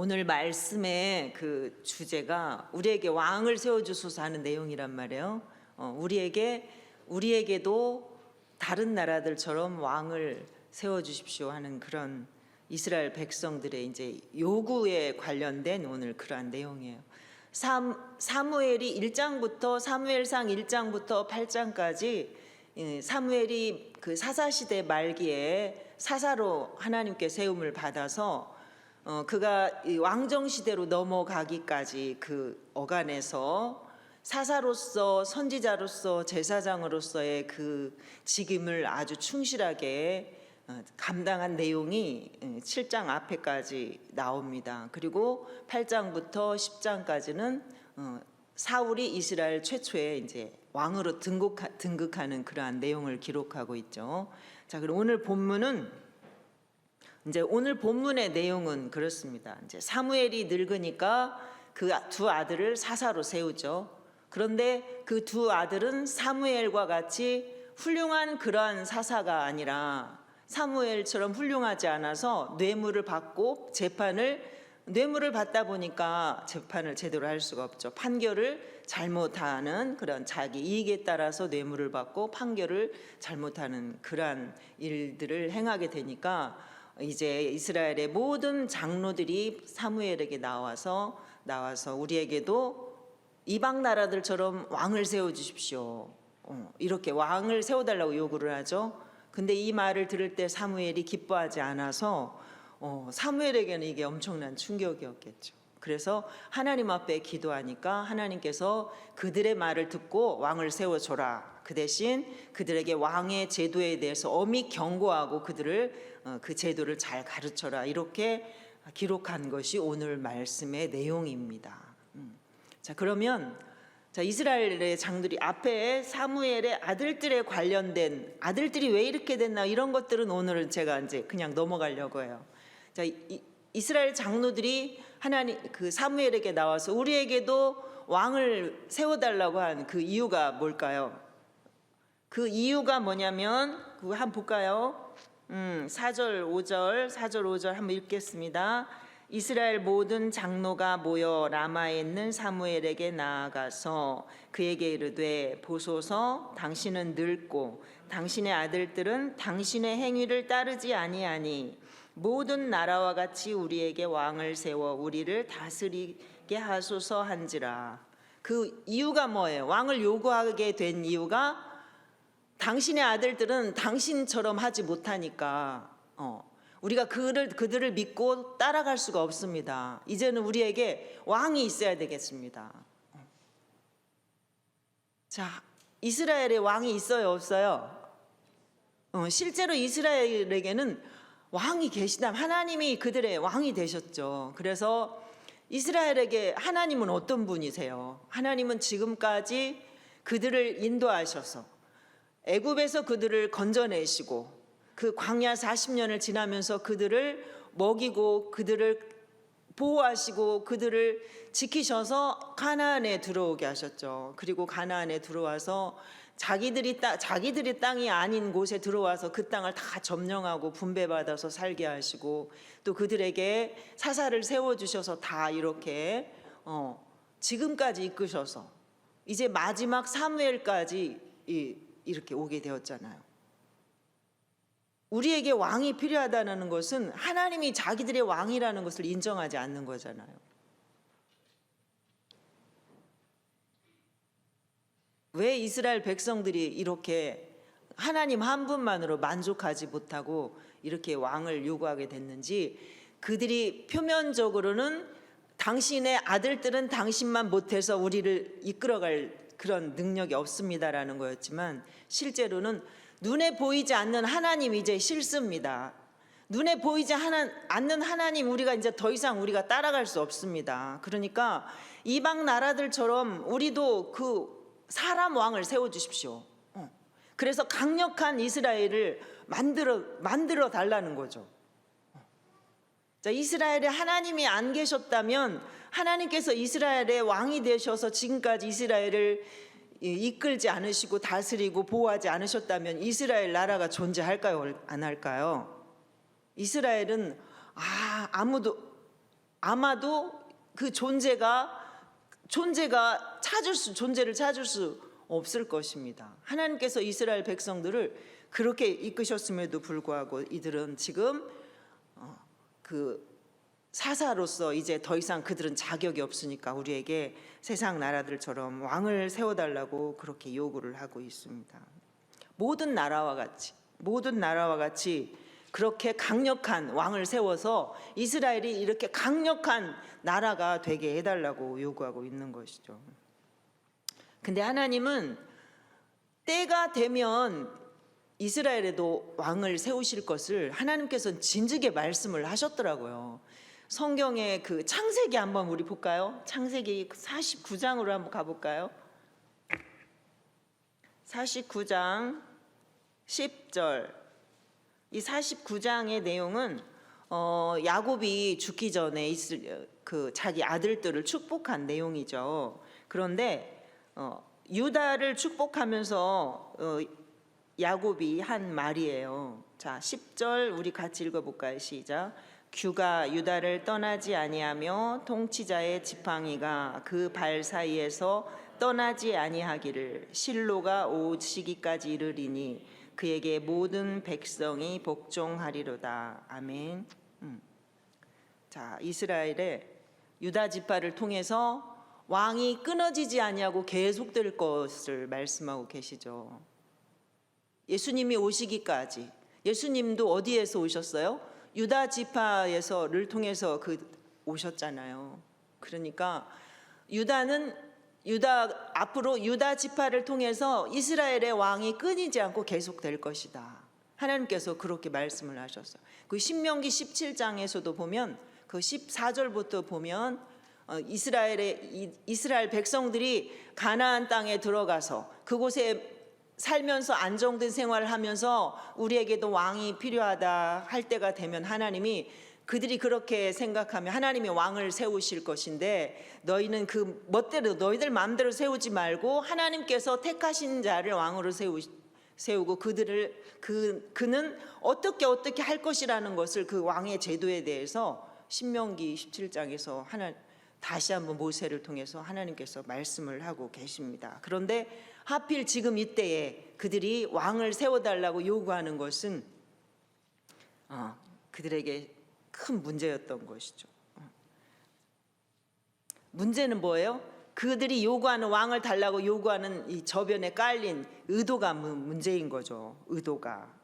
오늘 말씀의 그 주제가 우리에게 왕을 세워주소서 하는 내용이란 말이에요. 우리에게도 다른 나라들처럼 왕을 세워주십시오 하는 그런 이스라엘 백성들의 이제 요구에 관련된 오늘 그러한 내용이에요. 사무엘이 1장부터 사무엘상 1장부터 8장까지 사무엘이 그 사사시대 말기에 사사로 하나님께 세움을 받아서 그가 왕정시대로 넘어가기까지 그 어간에서 사사로서 선지자로서 제사장으로서의 그 직임을 아주 충실하게 감당한 내용이 7장 앞에까지 나옵니다. 그리고 8장부터 10장까지는 사울이 이스라엘 최초의 이제 왕으로 등극하는 그러한 내용을 기록하고 있죠. 자, 그럼 오늘 본문의 내용은 그렇습니다. 이제 사무엘이 늙으니까 그 두 아들을 사사로 세우죠. 그런데 그 두 아들은 사무엘과 같이 훌륭한 그러한 사사가 아니라 사무엘처럼 훌륭하지 않아서 뇌물을 받고 뇌물을 받다 보니까 재판을 제대로 할 수가 없죠. 판결을 잘못하는 그런 자기 이익에 따라서 뇌물을 받고 판결을 잘못하는 그러한 일들을 행하게 되니까 이제 이스라엘의 모든 장로들이 사무엘에게 나와서 우리에게도 이방 나라들처럼 왕을 세워주십시오. 이렇게 왕을 세워달라고 요구를 하죠. 근데 이 말을 들을 때 사무엘이 기뻐하지 않아서 사무엘에게는 이게 엄청난 충격이었겠죠. 그래서 하나님 앞에 기도하니까 하나님께서 그들의 말을 듣고 왕을 세워줘라. 그 대신 그들에게 왕의 제도에 대해서 엄히 경고하고 그들을 그 제도를 잘 가르쳐라. 이렇게 기록한 것이 오늘 말씀의 내용입니다. 자, 그러면 이스라엘의 장들이 앞에 사무엘의 아들들에 관련된 아들들이 왜 이렇게 됐나 이런 것들은 오늘은 제가 이제 그냥 넘어가려고 해요. 자, 이스라엘 장로들이 하나님 그 사무엘에게 나와서 우리에게도 왕을 세워달라고 한 그 이유가 뭘까요? 그 이유가 뭐냐면 그거 한번 볼까요? 4절 5절 한번 읽겠습니다. 이스라엘 모든 장로가 모여 라마에 있는 사무엘에게 나아가서 그에게 이르되 보소서 당신은 늙고 당신의 아들들은 당신의 행위를 따르지 아니하니 모든 나라와 같이 우리에게 왕을 세워 우리를 다스리게 하소서 한지라. 그 이유가 뭐예요? 왕을 요구하게 된 이유가 당신의 아들들은 당신처럼 하지 못하니까 우리가 그들을 믿고 따라갈 수가 없습니다. 이제는 우리에게 왕이 있어야 되겠습니다. 자, 이스라엘에 왕이 있어요, 없어요? 실제로 이스라엘에게는 왕이 계시다면 하나님이 그들의 왕이 되셨죠. 그래서 이스라엘에게 하나님은 어떤 분이세요? 하나님은 지금까지 그들을 인도하셔서 애굽에서 그들을 건져내시고 그 광야 40년을 지나면서 그들을 먹이고 그들을 보호하시고 그들을 지키셔서 가나안에 들어오게 하셨죠. 그리고 가나안에 들어와서 자기들이 땅이 아닌 곳에 들어와서 그 땅을 다 점령하고 분배받아서 살게 하시고 또 그들에게 사사를 세워주셔서 다 이렇게 지금까지 이끄셔서 이제 마지막 사무엘까지 이렇게 오게 되었잖아요. 우리에게 왕이 필요하다는 것은 하나님이 자기들의 왕이라는 것을 인정하지 않는 거잖아요. 왜 이스라엘 백성들이 이렇게 하나님 한 분만으로 만족하지 못하고 이렇게 왕을 요구하게 됐는지, 그들이 표면적으로는 당신의 아들들은 당신만 못해서 우리를 이끌어갈 그런 능력이 없습니다라는 거였지만 실제로는 눈에 보이지 않는 하나님이 이제 싫습니다. 눈에 보이지 않는 하나님 우리가 이제 더 이상 우리가 따라갈 수 없습니다. 그러니까 이방 나라들처럼 우리도 그 사람 왕을 세워주십시오. 그래서 강력한 이스라엘을 만들어 달라는 거죠. 자, 이스라엘에 하나님이 안 계셨다면 하나님께서 이스라엘의 왕이 되셔서 지금까지 이스라엘을 이끌지 않으시고 다스리고 보호하지 않으셨다면 이스라엘 나라가 존재할까요? 안 할까요? 이스라엘은 아무도 아마도 그 존재를 찾을 수 없을 것입니다. 하나님께서 이스라엘 백성들을 그렇게 이끄셨음에도 불구하고 이들은 지금 그 사사로서 이제 더 이상 그들은 자격이 없으니까 우리에게 세상 나라들처럼 왕을 세워달라고 그렇게 요구를 하고 있습니다. 모든 나라와 같이 그렇게 강력한 왕을 세워서 이스라엘이 이렇게 강력한 나라가 되게 해달라고 요구하고 있는 것이죠. 근데 하나님은 때가 되면 이스라엘에도 왕을 세우실 것을 하나님께서는 진즉에 말씀을 하셨더라고요. 성경의 그 창세기 한번 우리 볼까요? 창세기 49장으로 한번 가볼까요? 49장 10절. 이 49장의 내용은 야곱이 죽기 전에 그 자기 아들들을 축복한 내용이죠. 그런데 유다를 축복하면서 야곱이 한 말이에요. 자, 10절 우리 같이 읽어볼까요? 시작. 규가 유다를 떠나지 아니하며 통치자의 지팡이가 그 발 사이에서 떠나지 아니하기를 실로가 오시기까지 이르리니 그에게 모든 백성이 복종하리로다. 아멘. 자, 이스라엘의 유다 지파를 통해서 왕이 끊어지지 아니하고 계속될 것을 말씀하고 계시죠. 예수님이 오시기까지. 예수님도 어디에서 오셨어요? 유다 지파에서를 통해서 오셨잖아요. 그러니까 앞으로 유다 지파를 통해서 이스라엘의 왕이 끊이지 않고 계속될 것이다. 하나님께서 그렇게 말씀을 하셨어요. 그 신명기 17장에서도 보면 그 14절부터 보면 이스라엘 백성들이 가나안 땅에 들어가서 그곳에 살면서 안정된 생활을 하면서 우리에게도 왕이 필요하다 할 때가 되면 하나님이 그들이 그렇게 생각하면 하나님이 왕을 세우실 것인데 너희는 그 멋대로 너희들 마음대로 세우지 말고 하나님께서 택하신 자를 왕으로 세우고 그는 어떻게 할 것이라는 것을 그 왕의 제도에 대해서 신명기 17장에서 다시 한번 모세를 통해서 하나님께서 말씀을 하고 계십니다. 그런데 하필 지금 이때에 그들이 왕을 세워달라고 요구하는 것은 그들에게 큰 문제였던 것이죠. 문제는 뭐예요? 그들이 요구하는 왕을 달라고 요구하는 이 저변에 깔린 의도가 문제인 거죠. 의도가.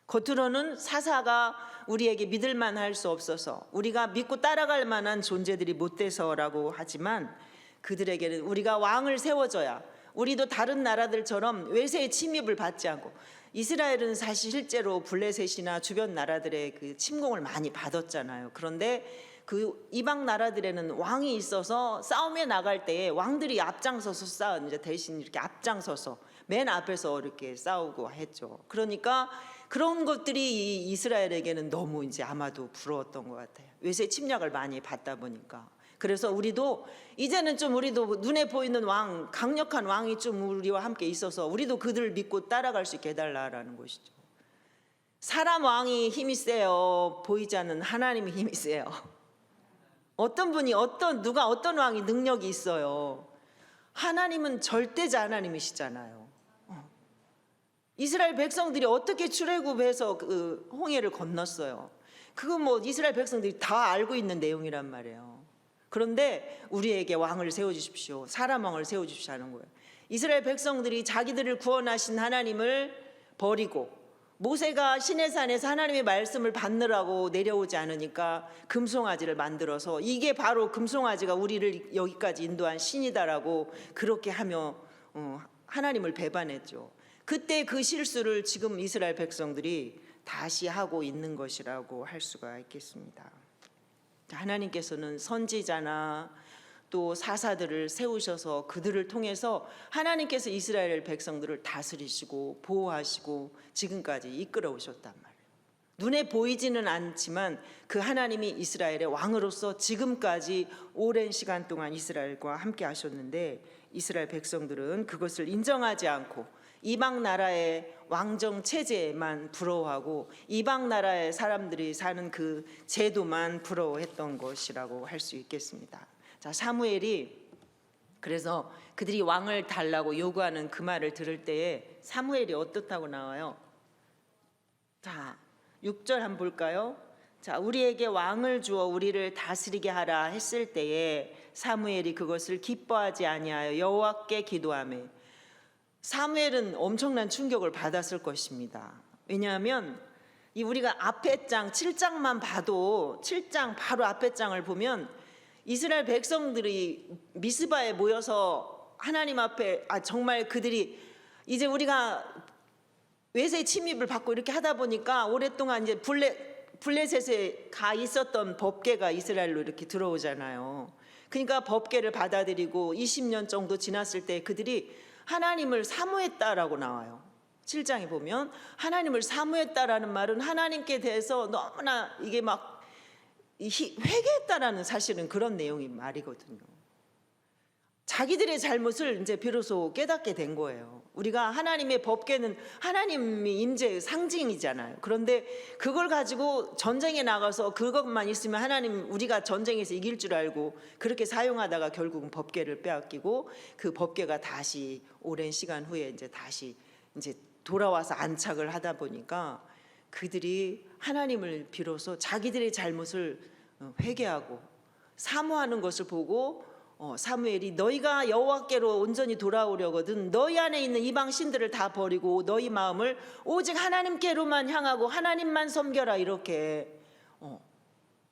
겉으로는 사사가 우리에게 믿을만 할 수 없어서 우리가 믿고 따라갈 만한 존재들이 못 돼서라고 하지만 그들에게는 우리가 왕을 세워줘야 우리도 다른 나라들처럼 외세의 침입을 받지 않고 이스라엘은 사실 실제로 블레셋이나 주변 나라들의 그 침공을 많이 받았잖아요. 그런데 그 이방 나라들에는 왕이 있어서 싸움에 나갈 때에 왕들이 앞장서서 이제 대신 이렇게 앞장서서 맨 앞에서 이렇게 싸우고 했죠. 그러니까 그런 것들이 이스라엘에게는 너무 이제 아마도 부러웠던 것 같아요. 외세 침략을 많이 받다 보니까. 그래서 우리도 이제는 좀 우리도 눈에 보이는 왕, 강력한 왕이 좀 우리와 함께 있어서 우리도 그들을 믿고 따라갈 수 있게 해달라는 것이죠. 사람 왕이 힘이 세요. 보이지 않는 하나님이 힘이 세요. 누가 어떤 왕이 능력이 있어요. 하나님은 절대자 하나님이시잖아요. 이스라엘 백성들이 어떻게 출애굽해서 그 홍해를 건넜어요. 그거 이스라엘 백성들이 다 알고 있는 내용이란 말이에요. 그런데 우리에게 왕을 세워주십시오. 사람 왕을 세워주십시오 하는 거예요. 이스라엘 백성들이 자기들을 구원하신 하나님을 버리고 모세가 시내산에서 하나님의 말씀을 받느라고 내려오지 않으니까 금송아지를 만들어서 이게 바로 금송아지가 우리를 여기까지 인도한 신이다라고 그렇게 하며 하나님을 배반했죠. 그때 그 실수를 지금 이스라엘 백성들이 다시 하고 있는 것이라고 할 수가 있겠습니다. 하나님께서는 선지자나 또 사사들을 세우셔서 그들을 통해서 하나님께서 이스라엘 백성들을 다스리시고 보호하시고 지금까지 이끌어 오셨단 말이에요. 눈에 보이지는 않지만 그 하나님이 이스라엘의 왕으로서 지금까지 오랜 시간 동안 이스라엘과 함께 하셨는데 이스라엘 백성들은 그것을 인정하지 않고 이방 나라의 왕정 체제만 부러워하고 이방 나라의 사람들이 사는 그 제도만 부러워했던 것이라고 할 수 있겠습니다. 자, 사무엘이 그래서 그들이 왕을 달라고 요구하는 그 말을 들을 때에 사무엘이 어떻다고 나와요? 자, 6절 한번 볼까요? 자, 우리에게 왕을 주어 우리를 다스리게 하라 했을 때에 사무엘이 그것을 기뻐하지 아니하여 여호와께 기도하매. 사무엘은 엄청난 충격을 받았을 것입니다. 왜냐하면 이 우리가 앞에 장 7장만 봐도 7장 바로 앞에 장을 보면 이스라엘 백성들이 미스바에 모여서 하나님 앞에 정말 그들이 이제 우리가 외세 침입을 받고 이렇게 하다 보니까 오랫동안 이제 블레셋에 가 있었던 법궤가 이스라엘로 이렇게 들어오잖아요. 그러니까 법궤를 받아들이고 20년 정도 지났을 때 그들이 하나님을 사모했다라고 나와요. 7장에 보면 하나님을 사모했다라는 말은 하나님께 대해서 너무나 이게 막 회개했다라는 사실은 그런 내용이 말이거든요. 자기들의 잘못을 이제 비로소 깨닫게 된 거예요. 우리가 하나님의 법궤는 하나님이 임재의 상징이잖아요. 그런데 그걸 가지고 전쟁에 나가서 그것만 있으면 하나님 우리가 전쟁에서 이길 줄 알고 그렇게 사용하다가 결국은 법궤를 빼앗기고 그 법궤가 다시 오랜 시간 후에 이제 다시 이제 돌아와서 안착을 하다 보니까 그들이 하나님을 비로소 자기들의 잘못을 회개하고 사모하는 것을 보고 사무엘이 너희가 여호와께로 온전히 돌아오려거든 너희 안에 있는 이방 신들을 다 버리고 너희 마음을 오직 하나님께로만 향하고 하나님만 섬겨라 이렇게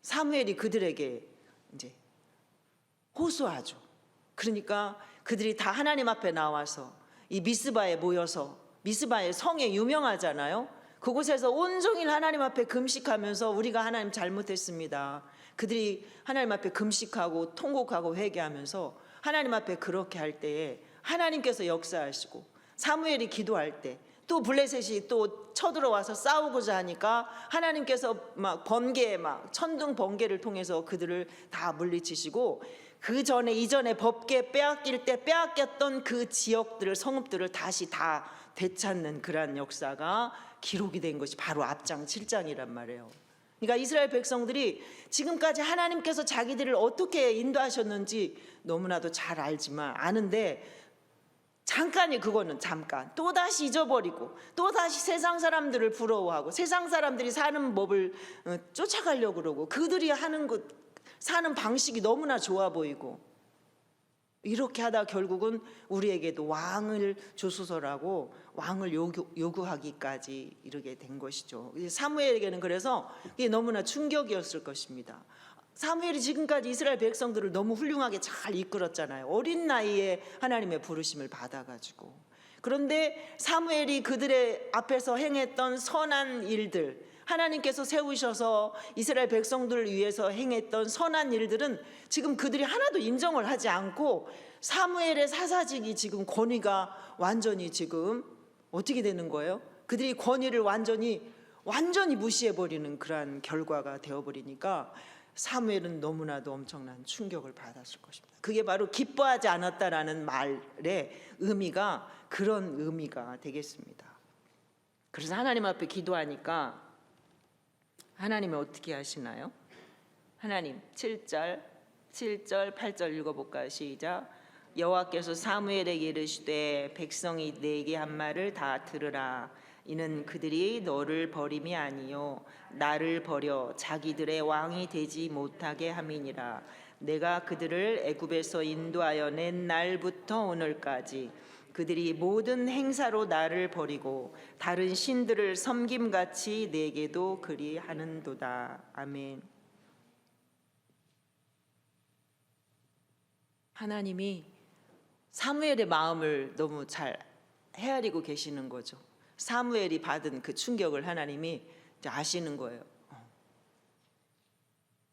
사무엘이 그들에게 이제 호소하죠. 그러니까 그들이 다 하나님 앞에 나와서 이 미스바에 모여서 미스바의 성에 유명하잖아요. 그곳에서 온종일 하나님 앞에 금식하면서 우리가 하나님 잘못했습니다. 그들이 하나님 앞에 금식하고 통곡하고 회개하면서 하나님 앞에 그렇게 할 때에 하나님께서 역사하시고 사무엘이 기도할 때 또 블레셋이 또 쳐들어와서 싸우고자 하니까 하나님께서 막 번개 막 천둥 번개를 통해서 그들을 다 물리치시고 그 전에 이전에 법궤 빼앗길 때 빼앗겼던 그 지역들을 성읍들을 다시 다 되찾는 그러한 역사가 기록이 된 것이 바로 앞장 7장이란 말이에요. 그러니까 이스라엘 백성들이 지금까지 하나님께서 자기들을 어떻게 인도하셨는지 너무나도 잘 알지만 아는데 잠깐이 그거는 잠깐 또다시 잊어버리고 또다시 세상 사람들을 부러워하고 세상 사람들이 사는 법을 쫓아가려고 그러고 그들이 하는 것 사는 방식이 너무나 좋아 보이고 이렇게 하다 결국은 우리에게도 왕을 주소서라고 왕을 요구하기까지 이르게 된 것이죠. 사무엘에게는 그래서 이게 너무나 충격이었을 것입니다. 사무엘이 지금까지 이스라엘 백성들을 너무 훌륭하게 잘 이끌었잖아요. 어린 나이에 하나님의 부르심을 받아가지고. 그런데 사무엘이 그들의 앞에서 행했던 선한 일들, 하나님께서 세우셔서 이스라엘 백성들을 위해서 행했던 선한 일들은 지금 그들이 하나도 인정을 하지 않고 사무엘의 사사직이 지금 권위가 완전히 지금 어떻게 되는 거예요? 그들이 권위를 완전히 무시해버리는 그러한 결과가 되어버리니까 사무엘은 너무나도 엄청난 충격을 받았을 것입니다. 그게 바로 기뻐하지 않았다라는 말의 의미가 그런 의미가 되겠습니다. 그래서 하나님 앞에 기도하니까 하나님이 어떻게 하시나요? 하나님 7절 8절 읽어볼까요? 시작. 여호와께서 사무엘에게 이르시되 백성이 내게 한 말을 다 들으라. 이는 그들이 너를 버림이 아니요 나를 버려 자기들의 왕이 되지 못하게 함이니라. 내가 그들을 애굽에서 인도하여 낸 날부터 오늘까지 그들이 모든 행사로 나를 버리고 다른 신들을 섬김같이 내게도 그리하는도다. 아멘. 하나님이 사무엘의 마음을 너무 잘 헤아리고 계시는 거죠. 사무엘이 받은 그 충격을 하나님이 아시는 거예요.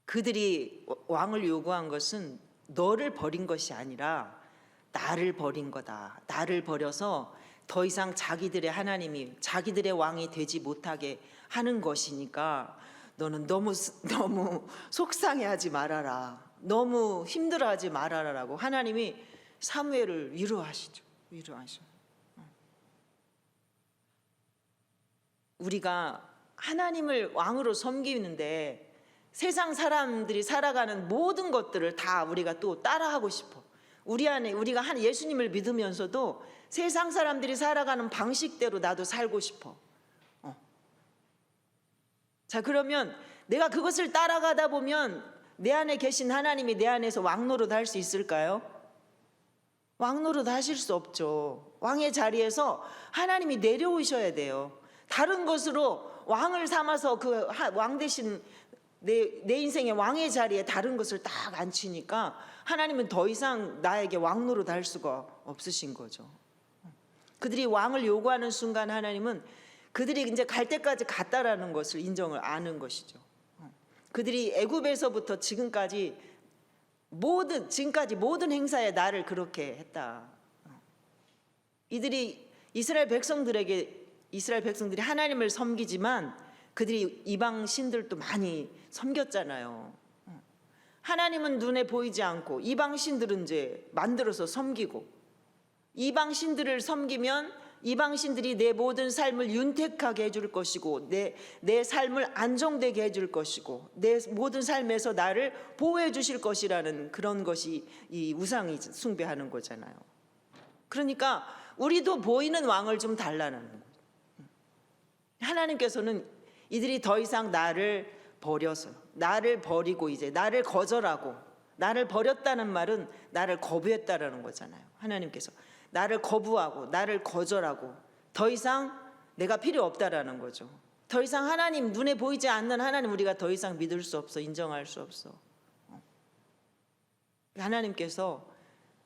그들이 왕을 요구한 것은 너를 버린 것이 아니라 나를 버린 거다. 나를 버려서 더 이상 자기들의 하나님이 자기들의 왕이 되지 못하게 하는 것이니까 너는 너무 속상해하지 말아라. 너무 힘들어하지 말아라라고 하나님이 사무엘을 위로하시죠. 위로하셔. 우리가 하나님을 왕으로 섬기는데 세상 사람들이 살아가는 모든 것들을 다 우리가 또 따라하고 싶어. 우리 안에 우리가 예수님을 믿으면서도 세상 사람들이 살아가는 방식대로 나도 살고 싶어. 자, 그러면 내가 그것을 따라가다 보면 내 안에 계신 하나님이 내 안에서 왕노릇 할 수 있을까요? 왕노릇 하실 수 없죠. 왕의 자리에서 하나님이 내려오셔야 돼요. 다른 것으로 왕을 삼아서 그 왕 대신 내 인생의 왕의 자리에 다른 것을 딱 앉히니까 하나님은 더 이상 나에게 왕노릇 할 수가 없으신 거죠. 그들이 왕을 요구하는 순간 하나님은 그들이 이제 갈 때까지 갔다라는 것을 인정을 아는 것이죠. 그들이 애굽에서부터 지금까지 모든 행사에 나를 그렇게 했다. 이스라엘 백성들이 하나님을 섬기지만 그들이 이방 신들도 많이 섬겼잖아요. 하나님은 눈에 보이지 않고 이방 신들은 이제 만들어서 섬기고, 이방 신들을 섬기면 이방 신들이 내 모든 삶을 윤택하게 해줄 것이고 내 삶을 안정되게 해줄 것이고 내 모든 삶에서 나를 보호해 주실 것이라는 그런 것이 이 우상이 숭배하는 거잖아요. 그러니까 우리도 보이는 왕을 좀 달라는 거예요. 하나님께서는 이들이 더 이상 나를 버리고 이제 나를 거절하고, 나를 버렸다는 말은 나를 거부했다라는 거잖아요. 하나님께서 나를 거부하고 나를 거절하고 더 이상 내가 필요 없다라는 거죠. 더 이상 하나님, 눈에 보이지 않는 하나님 우리가 더 이상 믿을 수 없어, 인정할 수 없어. 하나님께서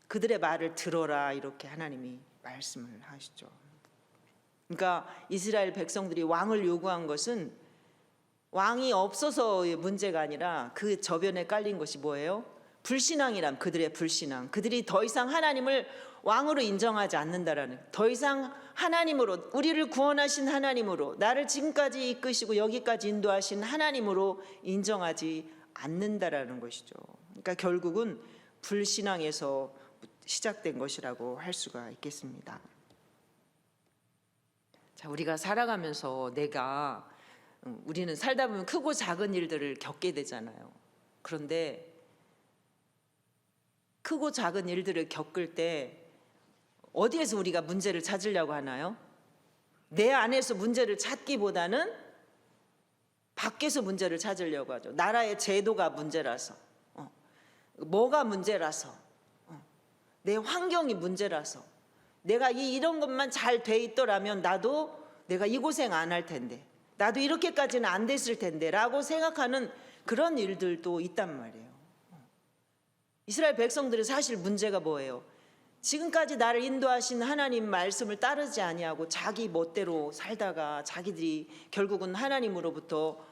그들의 말을 들어라 이렇게 하나님이 말씀을 하시죠. 그러니까 이스라엘 백성들이 왕을 요구한 것은 왕이 없어서의 문제가 아니라 그 저변에 깔린 것이 뭐예요? 불신앙이란, 그들의 불신앙. 그들이 더 이상 하나님을 왕으로 인정하지 않는다라는, 더 이상 하나님으로, 우리를 구원하신 하나님으로, 나를 지금까지 이끄시고 여기까지 인도하신 하나님으로 인정하지 않는다라는 것이죠. 그러니까 결국은 불신앙에서 시작된 것이라고 할 수가 있겠습니다. 자, 우리가 살아가면서 우리는 살다 보면 크고 작은 일들을 겪게 되잖아요. 그런데 크고 작은 일들을 겪을 때 어디에서 우리가 문제를 찾으려고 하나요? 내 안에서 문제를 찾기보다는 밖에서 문제를 찾으려고 하죠. 나라의 제도가 문제라서, 뭐가 문제라서, 내 환경이 문제라서, 내가 이런 것만 잘 돼 있더라면 내가 이 고생 안 할 텐데, 나도 이렇게까지는 안 됐을 텐데 라고 생각하는 그런 일들도 있단 말이에요. 이스라엘 백성들의 사실 문제가 뭐예요? 지금까지 나를 인도하신 하나님 말씀을 따르지 아니하고 자기 멋대로 살다가 자기들이 결국은 하나님으로부터,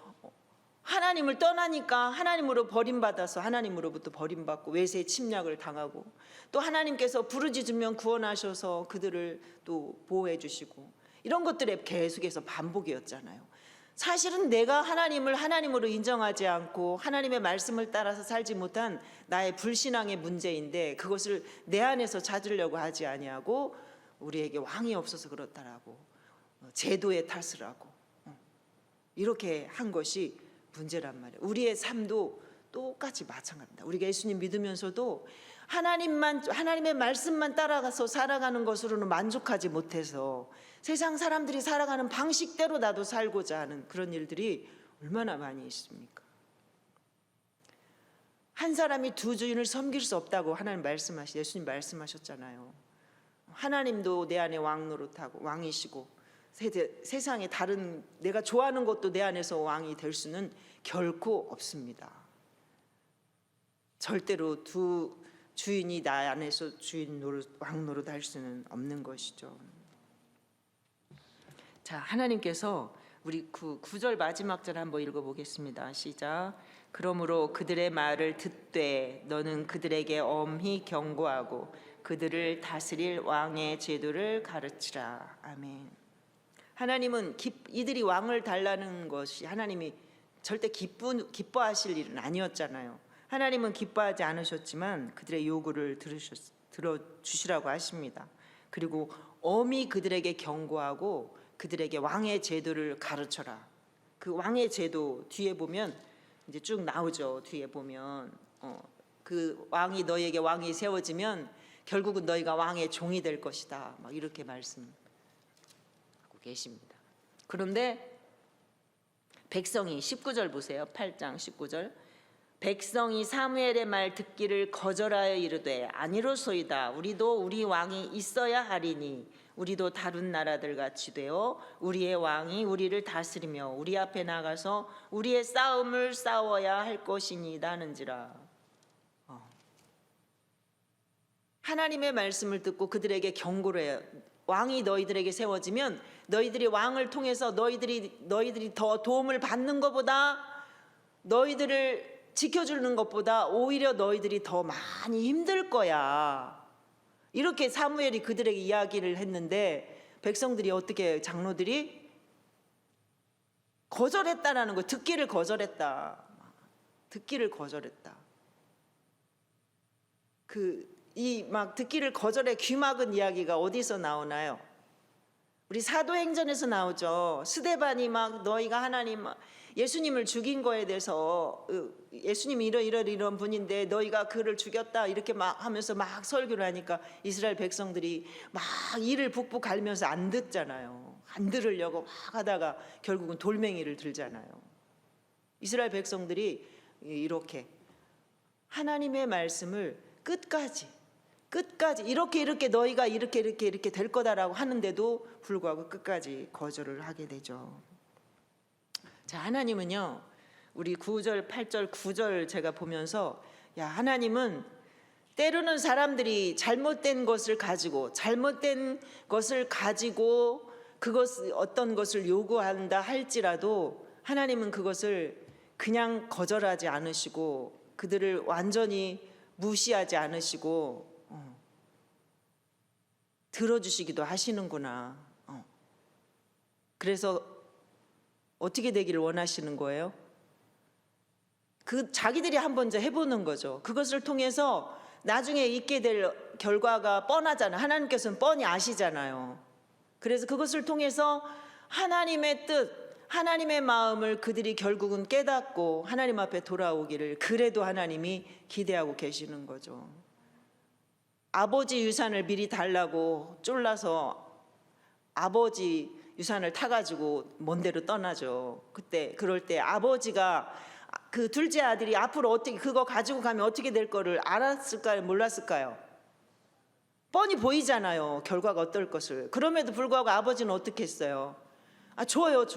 하나님을 떠나니까 하나님으로 버림받아서 하나님으로부터 버림받고 외세 침략을 당하고, 또 하나님께서 부르짖으면 구원하셔서 그들을 또 보호해 주시고, 이런 것들의 계속해서 반복이었잖아요. 사실은 내가 하나님을 하나님으로 인정하지 않고 하나님의 말씀을 따라서 살지 못한 나의 불신앙의 문제인데, 그것을 내 안에서 찾으려고 하지 아니하고 우리에게 왕이 없어서 그렇다라고 제도의 탓을 하고 이렇게 한 것이 문제란 말이에요. 우리의 삶도 똑같이 마찬가지입니다. 우리가 예수님 믿으면서도 하나님의 말씀만 따라가서 살아가는 것으로는 만족하지 못해서 세상 사람들이 살아가는 방식대로 나도 살고자 하는 그런 일들이 얼마나 많이 있습니까? 한 사람이 두 주인을 섬길 수 없다고 예수님 말씀하셨잖아요. 하나님도 내 안에 왕 노릇하고 왕이시고 세상에 다른 내가 좋아하는 것도 내 안에서 왕이 될 수는 결코 없습니다. 절대로 두 주인이 나 안에서 왕 노릇 할 수는 없는 것이죠. 자, 하나님께서 우리 9절 마지막 절 한번 읽어보겠습니다. 시작. 그러므로 그들의 말을 듣되 너는 그들에게 엄히 경고하고 그들을 다스릴 왕의 제도를 가르치라. 아멘. 하나님은 이들이 왕을 달라는 것이 하나님이 절대 기뻐하실 일은 아니었잖아요. 하나님은 기뻐하지 않으셨지만 그들의 요구를 들어주시라고 하십니다. 그리고 엄히 그들에게 경고하고 그들에게 왕의 제도를 가르쳐라. 그 왕의 제도 뒤에 보면 이제 쭉 나오죠. 뒤에 보면 그 왕이 너희에게 왕이 세워지면 결국은 너희가 왕의 종이 될 것이다. 막 이렇게 말씀하고 계십니다. 그런데 백성이 19절 보세요. 8장 19절. 백성이 사무엘의 말 듣기를 거절하여 이르되 아니로소이다. 우리도 우리 왕이 있어야 하리니 우리도 다른 나라들 같이 되어 우리의 왕이 우리를 다스리며 우리 앞에 나가서 우리의 싸움을 싸워야 할 것이니이다 하는지라. 하나님의 말씀을 듣고 그들에게 경고를 해요. 왕이 너희들에게 세워지면 너희들이 왕을 통해서 너희들이 더 도움을 받는 것보다 너희들을 지켜주는 것보다 오히려 너희들이 더 많이 힘들 거야. 이렇게 사무엘이 그들에게 이야기를 했는데 백성들이 어떻게 장로들이 거절했다라는 거, 듣기를 거절했다. 듣기를 거절했다. 이 막 듣기를 거절해 귀막은 이야기가 어디서 나오나요? 우리 사도행전에서 나오죠. 스데반이 막 너희가 하나님 예수님을 죽인 거에 대해서 예수님이 이런 분인데 너희가 그를 죽였다 이렇게 막 하면서 막 설교를 하니까 이스라엘 백성들이 막 이를 북북 갈면서 안 듣잖아요. 안 들으려고 막 하다가 결국은 돌멩이를 들잖아요. 이스라엘 백성들이 이렇게 하나님의 말씀을 끝까지 이렇게 너희가 이렇게 될 거다라고 하는데도 불구하고 끝까지 거절을 하게 되죠. 자, 하나님은요, 우리 9절, 8절, 9절 제가 보면서 하나님은 때로는 사람들이 잘못된 것을 가지고 어떤 것을 요구한다 할지라도 하나님은 그것을 그냥 거절하지 않으시고 그들을 완전히 무시하지 않으시고 들어주시기도 하시는구나. 그래서 어떻게 되기를 원하시는 거예요? 자기들이 한번 이제 해보는 거죠. 그것을 통해서 나중에 있게 될 결과가 뻔하잖아요. 하나님께서는 뻔히 아시잖아요. 그래서 그것을 통해서 하나님의 뜻, 하나님의 마음을 그들이 결국은 깨닫고 하나님 앞에 돌아오기를 그래도 하나님이 기대하고 계시는 거죠. 아버지 유산을 미리 달라고 쫄라서 아버지 유산을 타가지고 먼 데로 떠나죠. 그럴 때 아버지가 그 둘째 아들이 앞으로 어떻게 그거 가지고 가면 어떻게 될 거를 알았을까요? 몰랐을까요? 뻔히 보이잖아요. 결과가 어떨 것을. 그럼에도 불구하고 아버지는 어떻게 했어요? 줘요.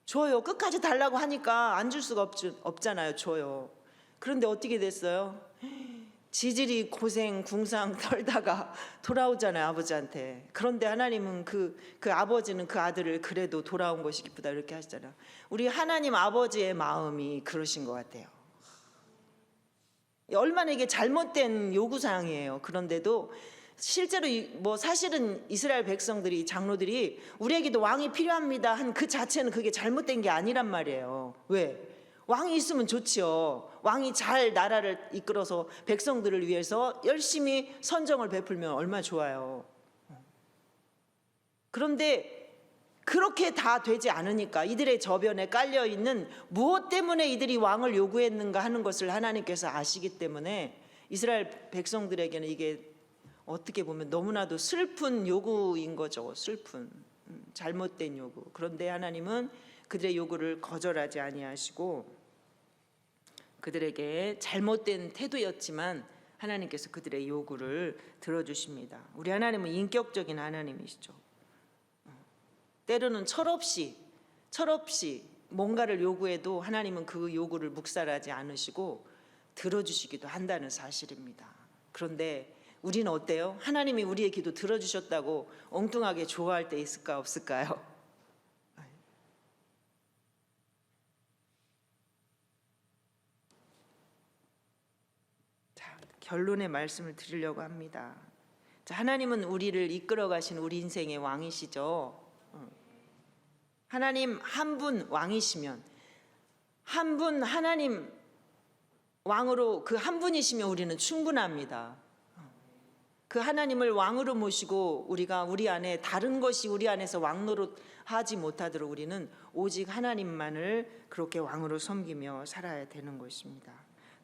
줘요. 끝까지 달라고 하니까 안 줄 수가 없잖아요. 줘요. 그런데 어떻게 됐어요? 지질이 고생 궁상 털다가 돌아오잖아요. 아버지한테. 그런데 하나님은 그 아버지는 그 아들을 그래도 돌아온 것이 기쁘다 이렇게 하시잖아요. 우리 하나님 아버지의 마음이 그러신 것 같아요. 얼마나 이게 잘못된 요구사항이에요. 그런데도 실제로 사실은 이스라엘 백성들이 장로들이 우리에게도 왕이 필요합니다 한 그 자체는 그게 잘못된 게 아니란 말이에요. 왜? 왕이 있으면 좋지요. 왕이 잘 나라를 이끌어서 백성들을 위해서 열심히 선정을 베풀면 얼마나 좋아요. 그런데 그렇게 다 되지 않으니까 이들의 저변에 깔려있는 무엇 때문에 이들이 왕을 요구했는가 하는 것을 하나님께서 아시기 때문에 이스라엘 백성들에게는 이게 어떻게 보면 너무나도 슬픈 요구인 거죠. 슬픈 잘못된 요구. 그런데 하나님은 그들의 요구를 거절하지 아니하시고 그들에게 잘못된 태도였지만 하나님께서 그들의 요구를 들어주십니다. 우리 하나님은 인격적인 하나님이시죠. 때로는 철없이 뭔가를 요구해도 하나님은 그 요구를 묵살하지 않으시고 들어주시기도 한다는 사실입니다. 그런데 우리는 어때요? 하나님이 우리의 기도 들어주셨다고 엉뚱하게 좋아할 때 있을까 없을까요? 결론의 말씀을 드리려고 합니다. 자, 하나님은 우리를 이끌어 가신 우리 인생의 왕이시죠. 하나님 한 분 왕이시면 한 분 하나님 왕으로 그 한 분이시면 우리는 충분합니다. 그 하나님을 왕으로 모시고 우리가 우리 안에 다른 것이 우리 안에서 왕노릇 하지 못하도록 우리는 오직 하나님만을 그렇게 왕으로 섬기며 살아야 되는 것입니다.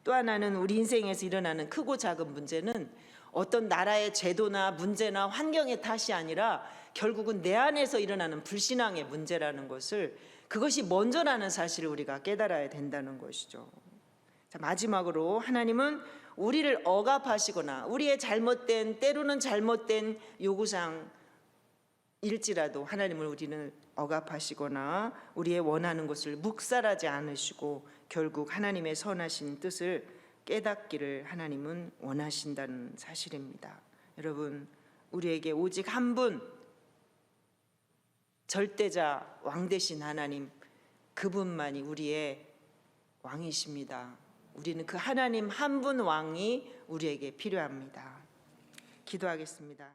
또 하나는 우리 인생에서 일어나는 크고 작은 문제는 어떤 나라의 제도나 문제나 환경의 탓이 아니라 결국은 내 안에서 일어나는 불신앙의 문제라는 것을, 그것이 먼저라는 사실을 우리가 깨달아야 된다는 것이죠. 자, 마지막으로 하나님은 우리를 억압하시거나 우리의 잘못된, 때로는 잘못된 요구사항일지라도 하나님을 우리는 억압하시거나 우리의 원하는 것을 묵살하지 않으시고 결국 하나님의 선하신 뜻을 깨닫기를 하나님은 원하신다는 사실입니다. 여러분, 우리에게 오직 한 분, 절대자 왕 되신 하나님, 그분만이 우리의 왕이십니다. 우리는 그 하나님 한 분 왕이 우리에게 필요합니다. 기도하겠습니다.